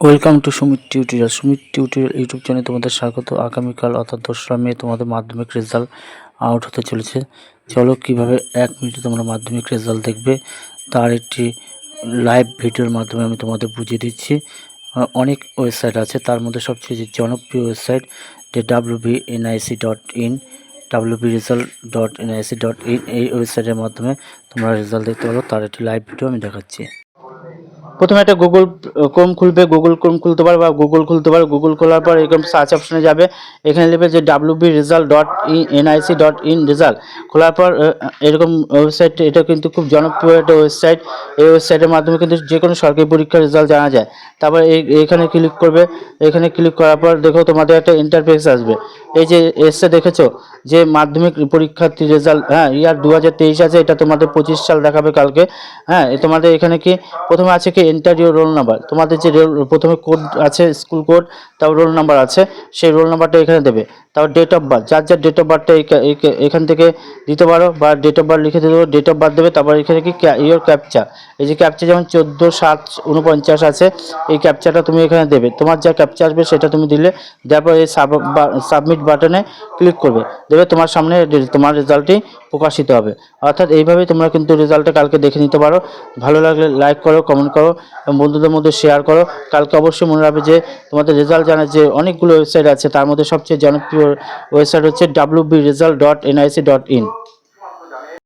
Welcome to Sumit tutorial. Sumit tutorial YouTube চ্যানেলে তোমাদের স্বাগত। আগামীকাল অর্থাৎ 2রা মে তোমাদের মাধ্যমিক রেজাল্ট আউট হতে চলেছে। চলো কিভাবে 1 মিনিটে তোমরা মাধ্যমিক রেজাল্ট দেখবে তার একটি লাইভ ভিডিওর মাধ্যমে আমি তোমাদের বুঝিয়ে দিচ্ছি। অনেক ওয়েবসাইট আছে, তার মধ্যে সবচেয়ে জনপ্রিয় ওয়েবসাইট যে wbnic.in wbresult.nic.in এই ওয়েবসাইটের মাধ্যমে তোমরা রেজাল্ট দেখতে পারো। তার একটি লাইভ ভিডিও আমি দেখাচ্ছি। প্রথমে একটা গুগল ক্রোম খুলবে, গুগল ক্রোম খুলতে পারো বা গুগল খুলতে পারো। গুগল খোলার পর এরকম সার্চ অপশনে যাবে, এখানে লিখবে যে wbresult.nic.in রেজাল্ট। খোলার পর এরকম ওয়েবসাইট, এটা কিন্তু খুব জনপ্রিয় একটা ওয়েবসাইট। এই ওয়েবসাইটের মাধ্যমে কিন্তু যে কোনো সরকারি পরীক্ষার রেজাল্ট জানা যায়। তারপর এখানে ক্লিক করবে। এখানে ক্লিক করার পর দেখো তোমাদের একটা ইন্টারফেস আসবে। এই যে এসে দেখেছো যে মাধ্যমিক পরীক্ষার্থী রেজাল্ট, ইয়ার 2023 আছে, এটা তোমাদের 25 সাল দেখাবে কালকে। তোমাদের এখানে কি প্রথমে আছে কি এন্টার ইউর রোল নাম্বার, তোমাদের যে প্রথমে কোড আছে স্কুল কোড, তারপর রোল নাম্বার আছে, সেই রোল নাম্বারটা এখানে দেবে। তারপর ডেট অফ বার্থ, যার যার ডেট অফ বার্থটা এখান থেকে দিতে পারো বা ডেট অফ বার্থ লিখে দিতে পারো, ডেট অফ বার্থ দেবে। তারপর এখানে কি ইয়োর ক্যাপচা, এই যে ক্যাপচা যেমন 14-7-49 আছে, এই ক্যাপচাটা তুমি এখানে দেবে। তোমার যা ক্যাপচা আসবে সেটা তুমি দিলে, তারপর এই সাবমিট বাটনে ক্লিক করবে, দেবে তোমার সামনে তোমার রেজাল্টটি প্রকাশিত হবে। অর্থাৎ এইভাবেই তোমরা কিন্তু রেজাল্টটা কালকে দেখে নিতে পারো। ভালো লাগলে লাইক করো, কমেন্ট করো এবং বন্ধুদের মধ্যে শেয়ার করো। কালকে অবশ্যই মনে রাখবে যে তোমাদের রেজাল্ট জানার যে অনেকগুলো ওয়েবসাইট আছে, তার মধ্যে সবচেয়ে জনপ্রিয় ওয়েবসাইট হচ্ছে wbresult.nic.in।